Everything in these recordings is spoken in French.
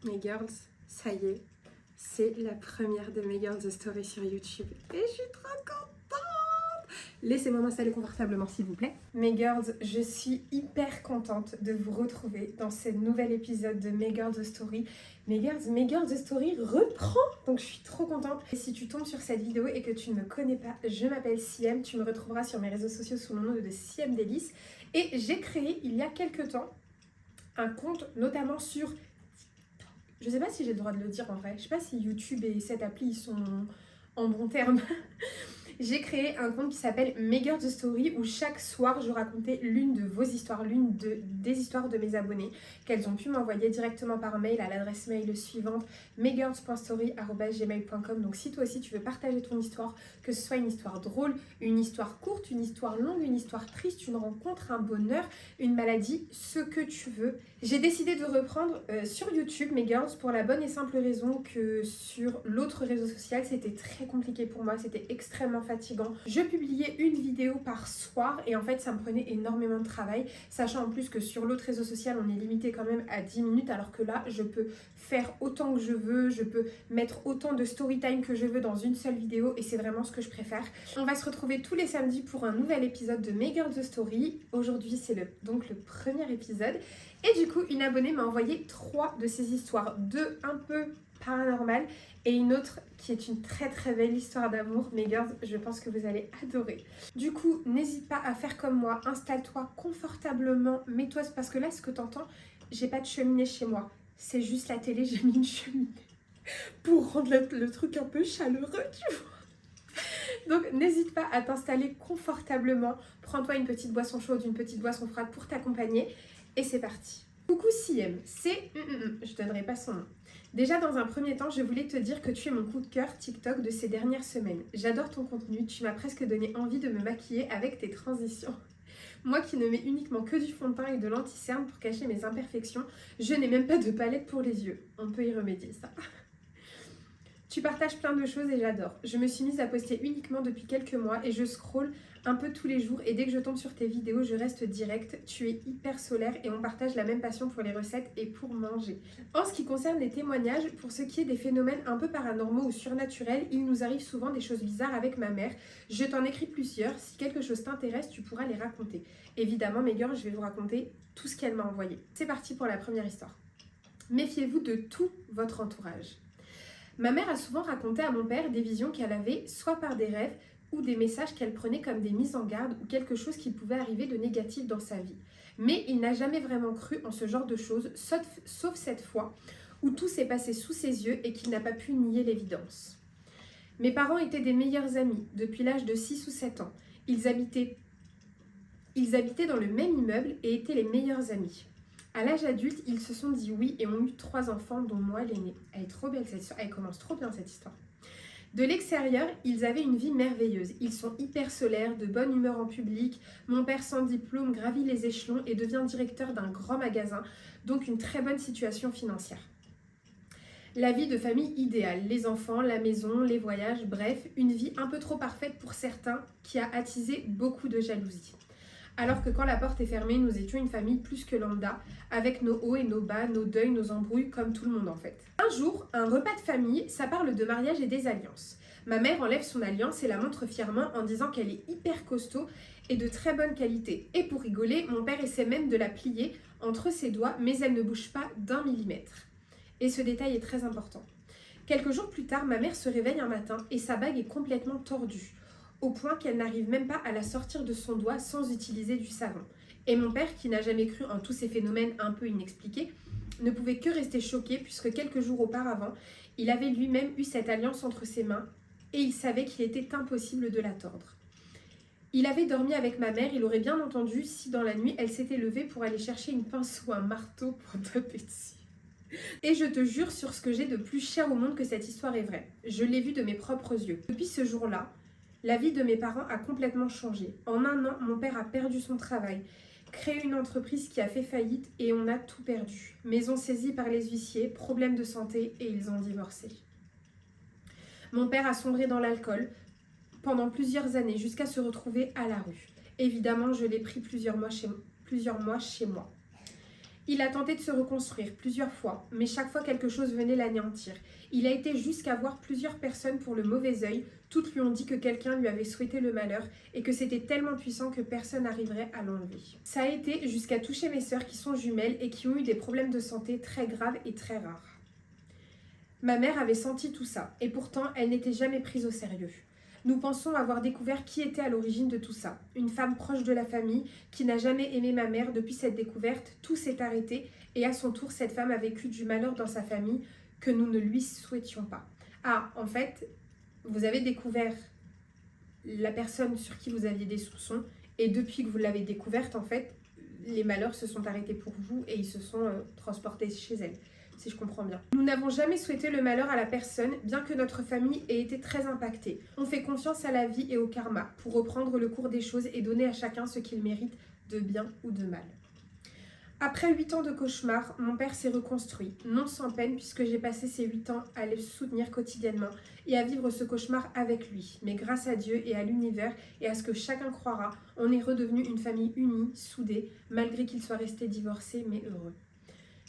Mes girls, ça y est, c'est la première de mes Girls Story sur YouTube et je suis trop contente. Laissez-moi m'installer confortablement s'il vous plaît. Mes girls, je suis hyper contente de vous retrouver dans ce nouvel épisode de Mes Girls Story. Mes Girls Story reprend, donc je suis trop contente. Et si tu tombes sur cette vidéo et que tu ne me connais pas, je m'appelle Siem, tu me retrouveras sur mes réseaux sociaux sous le nom de Siem Délices. Et j'ai créé il y a quelques temps un compte notamment sur... Je sais pas si j'ai le droit de le dire en vrai. Je sais pas si YouTube et cette appli ils sont en bon terme. J'ai créé un compte qui s'appelle Mes Girls Story où chaque soir je racontais l'une de vos histoires, des histoires de mes abonnés qu'elles ont pu m'envoyer directement par mail à l'adresse mail suivante mesgirls.story@gmail.com. Donc si toi aussi tu veux partager ton histoire, que ce soit une histoire drôle, une histoire courte, une histoire longue, une histoire triste, une rencontre, un bonheur, une maladie, ce que tu veux. J'ai décidé de reprendre sur YouTube Mes Girls pour la bonne et simple raison que sur l'autre réseau social c'était très compliqué pour moi, c'était extrêmement fatigant. Je publiais une vidéo par soir et en fait ça me prenait énormément de travail, sachant en plus que sur l'autre réseau social on est limité quand même à 10 minutes alors que là je peux faire autant que je veux, je peux mettre autant de story time que je veux dans une seule vidéo et c'est vraiment ce que je préfère. On va se retrouver tous les samedis pour un nouvel épisode de Mes Girls Story. Aujourd'hui c'est donc le premier épisode et du coup une abonnée m'a envoyé 3 de ces histoires, 2 un peu paranormales et une autre qui est une très très belle histoire d'amour. Mes girls, je pense que vous allez adorer. Du coup, n'hésite pas à faire comme moi, installe-toi confortablement, mets-toi, parce que là, ce que t'entends, j'ai pas de cheminée chez moi. C'est juste la télé, j'ai mis une cheminée pour rendre le truc un peu chaleureux, tu vois. Donc, n'hésite pas à t'installer confortablement. Prends-toi une petite boisson chaude, une petite boisson froide pour t'accompagner. Et c'est parti. Coucou Siem, c'est... je donnerai pas son nom. Déjà dans un premier temps, je voulais te dire que tu es mon coup de cœur TikTok de ces dernières semaines. J'adore ton contenu, tu m'as presque donné envie de me maquiller avec tes transitions. Moi qui ne mets uniquement que du fond de teint et de l'anti-cerne pour cacher mes imperfections, je n'ai même pas de palette pour les yeux. On peut y remédier ça. Tu partages plein de choses et j'adore. Je me suis mise à poster uniquement depuis quelques mois et je scrolle un peu tous les jours et dès que je tombe sur tes vidéos, je reste directe. Tu es hyper solaire et on partage la même passion pour les recettes et pour manger. En ce qui concerne les témoignages, pour ce qui est des phénomènes un peu paranormaux ou surnaturels, il nous arrive souvent des choses bizarres avec ma mère. Je t'en écris plusieurs. Si quelque chose t'intéresse, tu pourras les raconter. Évidemment, mes girls, je vais vous raconter tout ce qu'elle m'a envoyé. C'est parti pour la première histoire. Méfiez-vous de tout votre entourage. Ma mère a souvent raconté à mon père des visions qu'elle avait, soit par des rêves ou des messages qu'elle prenait comme des mises en garde ou quelque chose qui pouvait arriver de négatif dans sa vie. Mais il n'a jamais vraiment cru en ce genre de choses, sauf cette fois où tout s'est passé sous ses yeux et qu'il n'a pas pu nier l'évidence. Mes parents étaient des meilleurs amis depuis l'âge de 6 ou 7 ans. Ils habitaient dans le même immeuble et étaient les meilleurs amis. À l'âge adulte, ils se sont dit oui et ont eu 3 enfants, dont moi l'aînée. Elle est trop belle cette histoire, elle commence trop bien cette histoire. De l'extérieur, ils avaient une vie merveilleuse. Ils sont hyper solaires, de bonne humeur en public. Mon père sans diplôme gravit les échelons et devient directeur d'un grand magasin, donc une très bonne situation financière. La vie de famille idéale, les enfants, la maison, les voyages, bref, une vie un peu trop parfaite pour certains qui a attisé beaucoup de jalousie. Alors que quand la porte est fermée, nous étions une famille plus que lambda, avec nos hauts et nos bas, nos deuils, nos embrouilles, comme tout le monde en fait. Un jour, un repas de famille, ça parle de mariage et des alliances. Ma mère enlève son alliance et la montre fièrement en disant qu'elle est hyper costaud et de très bonne qualité. Et pour rigoler, mon père essaie même de la plier entre ses doigts, mais elle ne bouge pas d'1 millimètre. Et ce détail est très important. Quelques jours plus tard, ma mère se réveille un matin et sa bague est complètement tordue, au point qu'elle n'arrive même pas à la sortir de son doigt sans utiliser du savon. Et mon père, qui n'a jamais cru en tous ces phénomènes un peu inexpliqués, ne pouvait que rester choqué puisque quelques jours auparavant, il avait lui-même eu cette alliance entre ses mains et il savait qu'il était impossible de la tordre. Il avait dormi avec ma mère, il aurait bien entendu si dans la nuit elle s'était levée pour aller chercher une pince ou un marteau pour taper dessus. Et je te jure sur ce que j'ai de plus cher au monde que cette histoire est vraie. Je l'ai vu de mes propres yeux. Depuis ce jour-là, la vie de mes parents a complètement changé. En 1 an, mon père a perdu son travail, créé une entreprise qui a fait faillite et on a tout perdu. Maison saisie par les huissiers, problèmes de santé et ils ont divorcé. Mon père a sombré dans l'alcool pendant plusieurs années jusqu'à se retrouver à la rue. Évidemment, je l'ai pris plusieurs mois chez moi. Il a tenté de se reconstruire plusieurs fois, mais chaque fois quelque chose venait l'anéantir. Il a été jusqu'à voir plusieurs personnes pour le mauvais œil, toutes lui ont dit que quelqu'un lui avait souhaité le malheur et que c'était tellement puissant que personne n'arriverait à l'enlever. Ça a été jusqu'à toucher mes sœurs qui sont jumelles et qui ont eu des problèmes de santé très graves et très rares. Ma mère avait senti tout ça, et pourtant elle n'était jamais prise au sérieux. Nous pensons avoir découvert qui était à l'origine de tout ça. Une femme proche de la famille qui n'a jamais aimé ma mère. Depuis cette découverte, tout s'est arrêté et à son tour, cette femme a vécu du malheur dans sa famille que nous ne lui souhaitions pas. Ah, en fait, vous avez découvert la personne sur qui vous aviez des soupçons et depuis que vous l'avez découverte, en fait, les malheurs se sont arrêtés pour vous et ils se sont transportés chez elle. Si je comprends bien. Nous n'avons jamais souhaité le malheur à la personne, bien que notre famille ait été très impactée. On fait confiance à la vie et au karma pour reprendre le cours des choses et donner à chacun ce qu'il mérite de bien ou de mal. Après 8 ans de cauchemar, mon père s'est reconstruit, non sans peine puisque j'ai passé ces 8 ans à le soutenir quotidiennement et à vivre ce cauchemar avec lui. Mais grâce à Dieu et à l'univers et à ce que chacun croira, on est redevenu une famille unie, soudée, malgré qu'il soit resté divorcé mais heureux.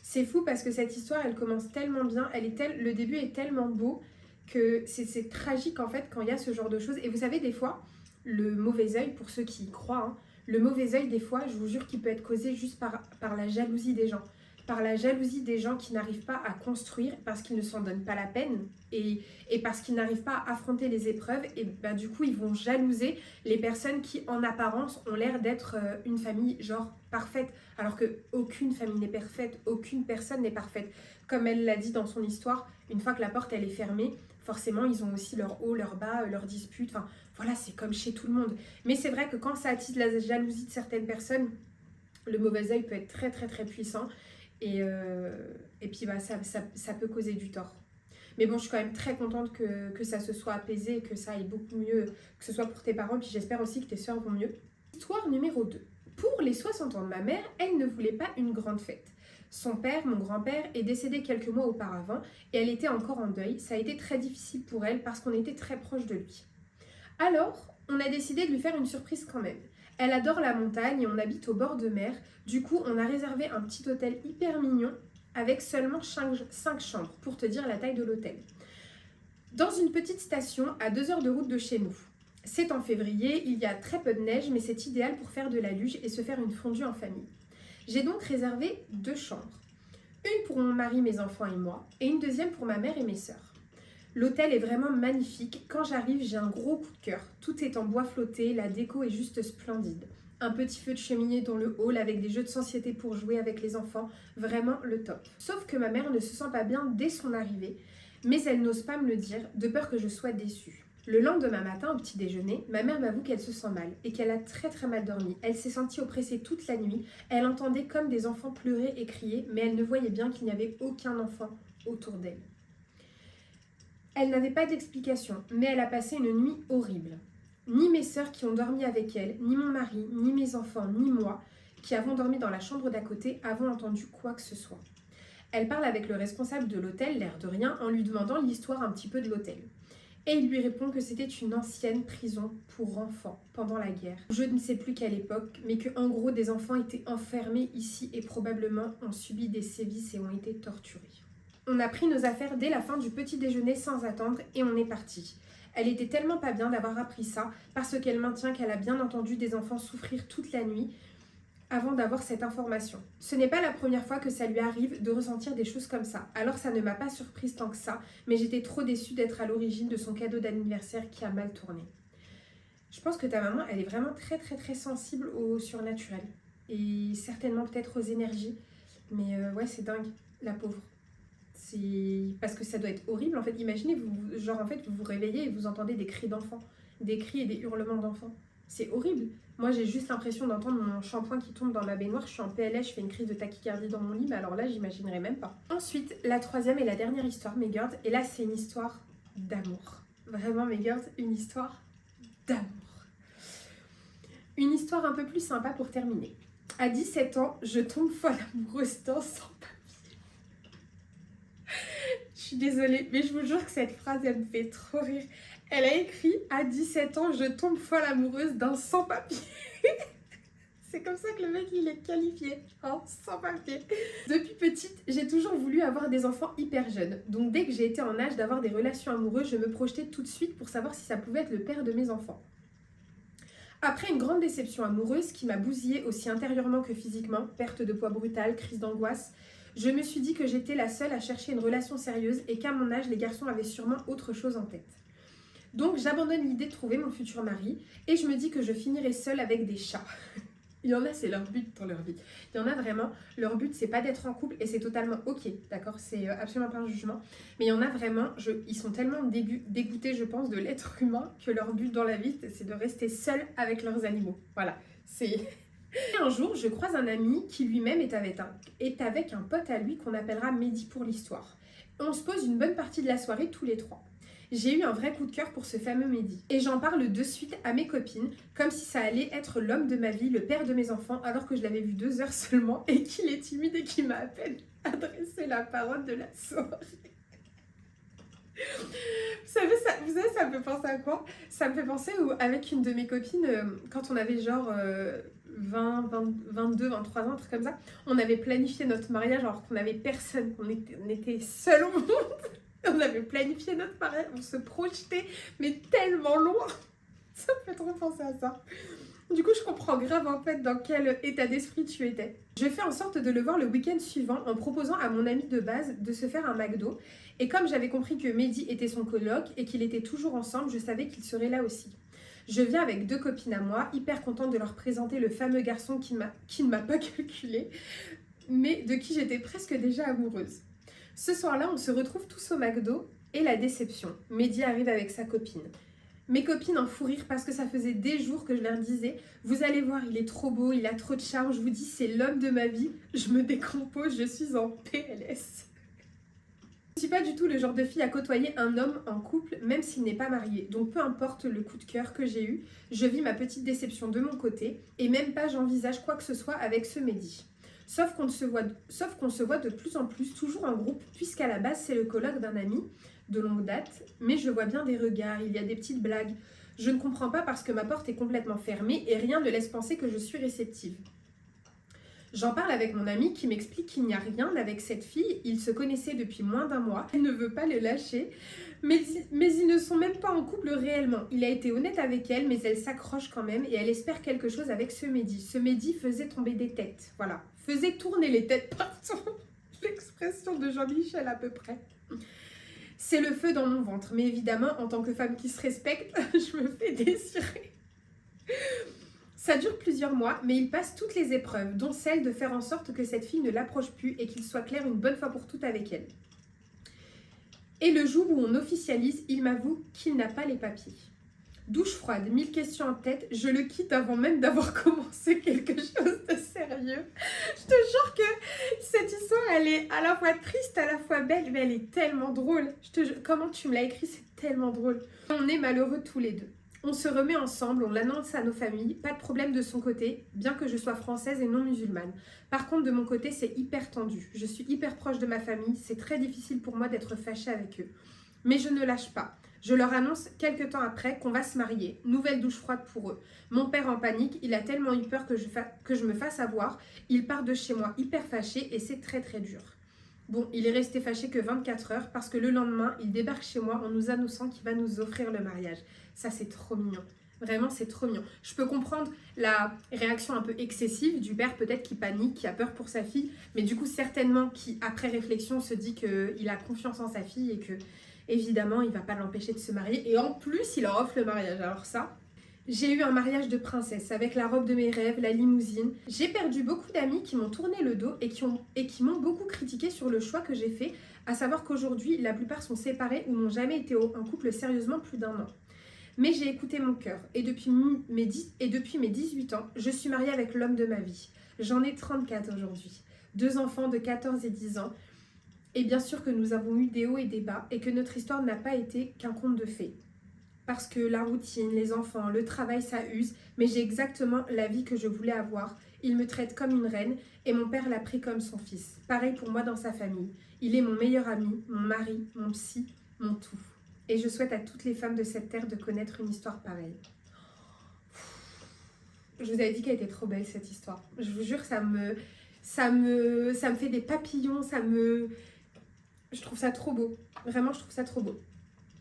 C'est fou parce que cette histoire, elle commence tellement bien, le début est tellement beau que c'est tragique en fait quand il y a ce genre de choses. Et vous savez, des fois, le mauvais œil, pour ceux qui y croient, hein, le mauvais œil, des fois, je vous jure qu'il peut être causé juste par la jalousie des gens. Par la jalousie des gens qui n'arrivent pas à construire parce qu'ils ne s'en donnent pas la peine et parce qu'ils n'arrivent pas à affronter les épreuves. Et bah, du coup, ils vont jalouser les personnes qui, en apparence, ont l'air d'être une famille genre parfaite. Alors qu'aucune famille n'est parfaite, aucune personne n'est parfaite. Comme elle l'a dit dans son histoire, une fois que la porte elle est fermée, forcément, ils ont aussi leur haut, leur bas, leurs disputes. Enfin, voilà, c'est comme chez tout le monde. Mais c'est vrai que quand ça attise la jalousie de certaines personnes, le mauvais œil peut être très, très, très puissant. Et puis bah, ça peut causer du tort. Mais bon, je suis quand même très contente que ça se soit apaisé et que ça aille beaucoup mieux, que ce soit pour tes parents. Puis j'espère aussi que tes soeurs vont mieux. Histoire numéro 2. Pour les 60 ans de ma mère, elle ne voulait pas une grande fête. Son père, mon grand-père, est décédé quelques mois auparavant et elle était encore en deuil. Ça a été très difficile pour elle parce qu'on était très proche de lui. Alors, on a décidé de lui faire une surprise quand même. Elle adore la montagne et on habite au bord de mer. Du coup, on a réservé un petit hôtel hyper mignon avec seulement 5 chambres, pour te dire la taille de l'hôtel. Dans une petite station à 2 heures de route de chez nous. C'est en février, il y a très peu de neige, mais c'est idéal pour faire de la luge et se faire une fondue en famille. J'ai donc réservé 2 chambres. Une pour mon mari, mes enfants et moi, et une deuxième pour ma mère et mes sœurs. L'hôtel est vraiment magnifique. Quand j'arrive, j'ai un gros coup de cœur. Tout est en bois flotté, la déco est juste splendide. Un petit feu de cheminée dans le hall avec des jeux de société pour jouer avec les enfants. Vraiment le top. Sauf que ma mère ne se sent pas bien dès son arrivée, mais elle n'ose pas me le dire, de peur que je sois déçue. Le lendemain matin, au petit déjeuner, ma mère m'avoue qu'elle se sent mal et qu'elle a très très mal dormi. Elle s'est sentie oppressée toute la nuit. Elle entendait comme des enfants pleurer et crier, mais elle ne voyait bien qu'il n'y avait aucun enfant autour d'elle. Elle n'avait pas d'explication, mais elle a passé une nuit horrible. Ni mes sœurs qui ont dormi avec elle, ni mon mari, ni mes enfants, ni moi, qui avons dormi dans la chambre d'à côté, avons entendu quoi que ce soit. Elle parle avec le responsable de l'hôtel, l'air de rien, en lui demandant l'histoire un petit peu de l'hôtel. Et il lui répond que c'était une ancienne prison pour enfants pendant la guerre. Je ne sais plus quelle époque, mais que en gros des enfants étaient enfermés ici et probablement ont subi des sévices et ont été torturés. On a pris nos affaires dès la fin du petit déjeuner sans attendre et on est parti. Elle était tellement pas bien d'avoir appris ça parce qu'elle maintient qu'elle a bien entendu des enfants souffrir toute la nuit avant d'avoir cette information. Ce n'est pas la première fois que ça lui arrive de ressentir des choses comme ça. Alors ça ne m'a pas surprise tant que ça, mais j'étais trop déçue d'être à l'origine de son cadeau d'anniversaire qui a mal tourné. Je pense que ta maman, elle est vraiment très très très sensible au surnaturel et certainement peut-être aux énergies. Mais ouais, c'est dingue, la pauvre. C'est parce que ça doit être horrible en fait. Imaginez, vous vous réveillez et vous entendez des cris d'enfants, des cris et des hurlements d'enfants. C'est horrible. Moi j'ai juste l'impression d'entendre mon shampoing qui tombe dans ma baignoire. Je suis en PLS, je fais une crise de tachycardie dans mon lit, mais alors là j'imaginerais même pas. Ensuite, la troisième et la dernière histoire, mes girls, et là c'est une histoire d'amour. Vraiment mes girls, une histoire d'amour. Une histoire un peu plus sympa pour terminer. À 17 ans, je tombe folle amoureuse d'un sans-papier. Je suis désolée, mais je vous jure que cette phrase, elle me fait trop rire. Elle a écrit « À 17 ans, je tombe folle amoureuse d'un sans-papier. » C'est comme ça que le mec il est qualifié, hein, sans papier. Depuis petite, j'ai toujours voulu avoir des enfants hyper jeunes. Donc dès que j'ai été en âge d'avoir des relations amoureuses, je me projetais tout de suite pour savoir si ça pouvait être le père de mes enfants. Après une grande déception amoureuse qui m'a bousillée aussi intérieurement que physiquement, perte de poids brutale, crise d'angoisse, je me suis dit que j'étais la seule à chercher une relation sérieuse et qu'à mon âge, les garçons avaient sûrement autre chose en tête. Donc j'abandonne l'idée de trouver mon futur mari et je me dis que je finirai seule avec des chats. Il y en a, c'est leur but dans leur vie. Il y en a vraiment, leur but, c'est pas d'être en couple et c'est totalement ok, d'accord? C'est absolument pas un jugement. Mais il y en a vraiment, ils sont tellement dégoûtés, je pense, de l'être humain que leur but dans la vie, c'est de rester seuls avec leurs animaux. Voilà, c'est... Et un jour, je croise un ami qui lui-même est avec un pote à lui qu'on appellera Mehdi pour l'histoire. On se pose une bonne partie de la soirée tous les trois. J'ai eu un vrai coup de cœur pour ce fameux Mehdi. Et j'en parle de suite à mes copines, comme si ça allait être l'homme de ma vie, le père de mes enfants, alors que je l'avais vu 2 heures seulement et qu'il est timide et qu'il m'a à peine adressé la parole de la soirée. Vous savez, ça me fait penser à quoi? Ça me fait penser avec une de mes copines, quand on avait genre 22, 23 ans, un truc comme ça, on avait planifié notre mariage alors qu'on n'avait personne, on était seuls au monde. On avait planifié notre mariage, on se projetait, mais tellement loin. Ça me fait trop penser à ça. Du coup, je comprends grave en fait dans quel état d'esprit tu étais. Je fais en sorte de le voir le week-end suivant en proposant à mon ami de base de se faire un McDo. Et comme j'avais compris que Mehdi était son coloc et qu'il était toujours ensemble, je savais qu'il serait là aussi. Je viens avec 2 copines à moi, hyper contente de leur présenter le fameux garçon qui ne m'a pas calculé, mais de qui j'étais presque déjà amoureuse. Ce soir-là, on se retrouve tous au McDo et la déception. Mehdi arrive avec sa copine. Mes copines en fou rire parce que ça faisait des jours que je leur disais « Vous allez voir, il est trop beau, il a trop de charme, je vous dis, c'est l'homme de ma vie. Je me décompose, je suis en PLS. » Je ne suis pas du tout le genre de fille à côtoyer un homme en couple, même s'il n'est pas marié. Donc peu importe le coup de cœur que j'ai eu, je vis ma petite déception de mon côté et même pas j'envisage quoi que ce soit avec ce Mehdi. Sauf qu'on se voit de plus en plus, toujours en groupe, puisqu'à la base c'est le colloque d'un ami de longue date, mais je vois bien des regards, il y a des petites blagues. Je ne comprends pas parce que ma porte est complètement fermée et rien ne laisse penser que je suis réceptive. J'en parle avec mon ami qui m'explique qu'il n'y a rien avec cette fille, ils se connaissaient depuis moins d'1 mois, elle ne veut pas le lâcher, mais ils ne sont même pas en couple réellement. Il a été honnête avec elle, mais elle s'accroche quand même et elle espère quelque chose avec ce Mehdi. Ce Mehdi faisait tomber des têtes, voilà, faisait tourner les têtes partout, l'expression de Jean-Michel à peu près. C'est le feu dans mon ventre, mais évidemment, en tant que femme qui se respecte, je me fais désirer. Ça dure plusieurs mois, mais il passe toutes les épreuves, dont celle de faire en sorte que cette fille ne l'approche plus et qu'il soit clair une bonne fois pour toutes avec elle. Et le jour où on officialise, il m'avoue qu'il n'a pas les papiers. Douche froide, 1000 questions en tête, je le quitte avant même d'avoir commencé quelque chose de sérieux. Je te jure que cette histoire, elle est à la fois triste, à la fois belle, mais elle est tellement drôle. Comment tu me l'as écrit, c'est tellement drôle. On est malheureux tous les deux. On se remet ensemble, on l'annonce à nos familles, pas de problème de son côté, bien que je sois française et non musulmane. Par contre, de mon côté, c'est hyper tendu. Je suis hyper proche de ma famille, c'est très difficile pour moi d'être fâchée avec eux. Mais je ne lâche pas. Je leur annonce quelques temps après qu'on va se marier. Nouvelle douche froide pour eux. Mon père en panique, il a tellement eu peur que je me fasse avoir. Il part de chez moi hyper fâché et c'est très très dur. Bon, il est resté fâché que 24 heures parce que le lendemain, il débarque chez moi en nous annonçant qu'il va nous offrir le mariage. Ça, c'est trop mignon. Vraiment, c'est trop mignon. Je peux comprendre la réaction un peu excessive du père, peut-être qui panique, qui a peur pour sa fille, mais du coup, certainement, qui, après réflexion, se dit qu'il a confiance en sa fille et que, évidemment, il ne va pas l'empêcher de se marier. Et en plus, il leur offre le mariage. Alors ça, j'ai eu un mariage de princesse avec la robe de mes rêves, la limousine. J'ai perdu beaucoup d'amis qui m'ont tourné le dos et qui m'ont beaucoup critiqué sur le choix que j'ai fait, à savoir qu'aujourd'hui, la plupart sont séparés ou n'ont jamais été en couple sérieusement plus d'1 an. Mais j'ai écouté mon cœur et depuis mes 18 ans, je suis mariée avec l'homme de ma vie. J'en ai 34 aujourd'hui, 2 enfants de 14 et 10 ans. Et bien sûr que nous avons eu des hauts et des bas et que notre histoire n'a pas été qu'un conte de fées. Parce que la routine, les enfants, le travail, ça use, mais j'ai exactement la vie que je voulais avoir. Il me traite comme une reine et mon père l'a pris comme son fils. Pareil pour moi dans sa famille. Il est mon meilleur ami, mon mari, mon psy, mon tout. Et je souhaite à toutes les femmes de cette terre de connaître une histoire pareille. Je vous avais dit qu'elle était trop belle cette histoire. Je vous jure, ça me fait des papillons, je trouve ça trop beau. Vraiment, je trouve ça trop beau.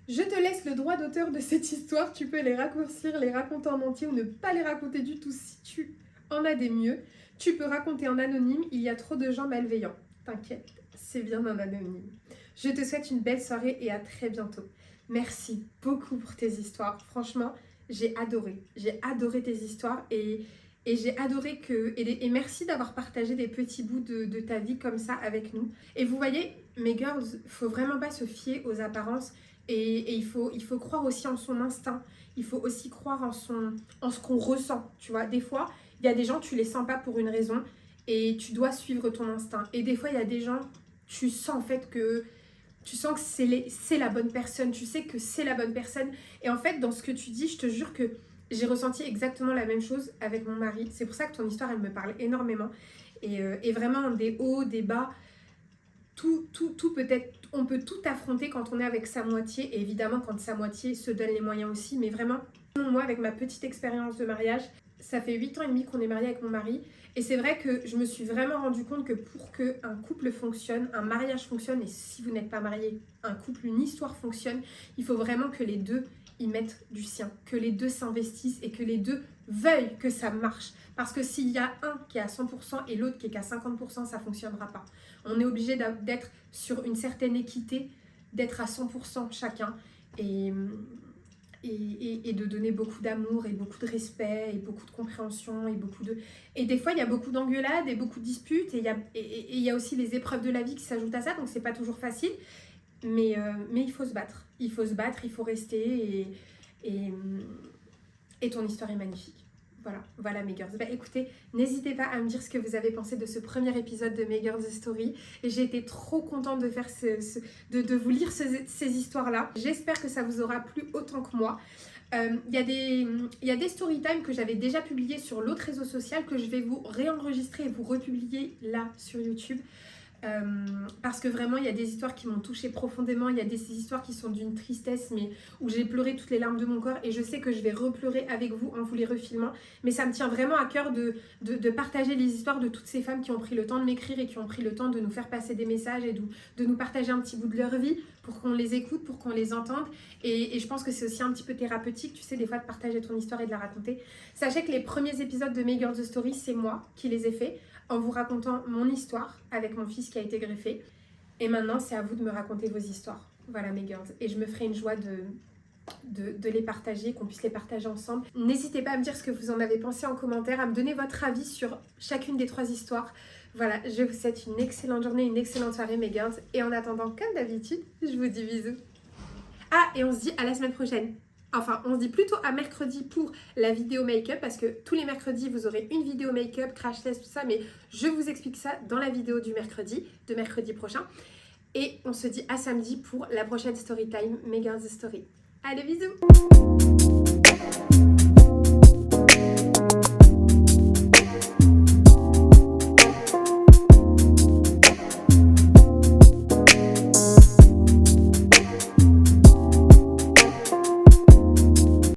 Je te laisse le droit d'auteur de cette histoire. Tu peux les raccourcir, les raconter en entier ou ne pas les raconter du tout si tu en as des mieux. Tu peux raconter en anonyme, il y a trop de gens malveillants. T'inquiète, c'est bien en anonyme. Je te souhaite une belle soirée et à très bientôt. Merci beaucoup pour tes histoires. Franchement, j'ai adoré tes histoires et j'ai adoré et merci d'avoir partagé des petits bouts de ta vie comme ça avec nous. Et vous voyez, mes girls, il faut vraiment pas se fier aux apparences et il faut croire aussi en son instinct. Il faut aussi croire en ce qu'on ressent, tu vois. Des fois, il y a des gens, tu les sens pas pour une raison et tu dois suivre ton instinct. Et des fois, il y a des gens, tu sens en fait que c'est la bonne personne, tu sais que c'est la bonne personne. Et en fait, dans ce que tu dis, je te jure que j'ai ressenti exactement la même chose avec mon mari. C'est pour ça que ton histoire, elle me parle énormément. Et vraiment, des hauts, des bas, tout peut-être, on peut tout affronter quand on est avec sa moitié. Et évidemment, quand sa moitié se donne les moyens aussi. Mais vraiment, moi, avec ma petite expérience de mariage, ça fait 8 ans et demi qu'on est mariés avec mon mari. Et c'est vrai que je me suis vraiment rendu compte que pour qu'un couple fonctionne, un mariage fonctionne, et si vous n'êtes pas marié, un couple, une histoire fonctionne, il faut vraiment que les deux y mettent du sien, que les deux s'investissent et que les deux veuillent que ça marche. Parce que s'il y a un qui est à 100% et l'autre qui est qu'à 50%, ça ne fonctionnera pas. On est obligé d'être sur une certaine équité, d'être à 100% chacun et de donner beaucoup d'amour et beaucoup de respect et beaucoup de compréhension et des fois il y a beaucoup d'engueulades et beaucoup de disputes et il y a aussi les épreuves de la vie qui s'ajoutent à ça, donc c'est pas toujours facile, mais il faut se battre, il faut rester et ton histoire est magnifique. Voilà mes girls. Bah écoutez, n'hésitez pas à me dire ce que vous avez pensé de ce premier épisode de mes Girls Story. Et j'ai été trop contente de faire de vous lire ces histoires-là. J'espère que ça vous aura plu autant que moi. Il y a des story time que j'avais déjà publiées sur l'autre réseau social que je vais vous réenregistrer et vous republier là sur YouTube. Parce que vraiment il y a des histoires qui m'ont touchée profondément, il y a des histoires qui sont d'une tristesse mais où j'ai pleuré toutes les larmes de mon corps et je sais que je vais repleurer avec vous en vous les refilmant, mais ça me tient vraiment à cœur de partager les histoires de toutes ces femmes qui ont pris le temps de m'écrire et qui ont pris le temps de nous faire passer des messages et de nous partager un petit bout de leur vie pour qu'on les écoute, pour qu'on les entende et je pense que c'est aussi un petit peu thérapeutique, tu sais, des fois de partager ton histoire et de la raconter. Sachez que les premiers épisodes de Mes Girls Story, c'est moi qui les ai faits en vous racontant mon histoire avec mon fils qui a été greffé. Et maintenant, c'est à vous de me raconter vos histoires. Voilà mes girls. Et je me ferai une joie de les partager, qu'on puisse les partager ensemble. N'hésitez pas à me dire ce que vous en avez pensé en commentaire, à me donner votre avis sur chacune des 3 histoires. Voilà, je vous souhaite une excellente journée, une excellente soirée mes girls. Et en attendant, comme d'habitude, je vous dis bisous. Ah, et on se dit à la semaine prochaine. Enfin, on se dit plutôt à mercredi pour la vidéo make-up parce que tous les mercredis, vous aurez une vidéo make-up, crash test, tout ça. Mais je vous explique ça dans la vidéo de mercredi prochain. Et on se dit à samedi pour la prochaine story time, Mes Girls Story. Allez, bisous!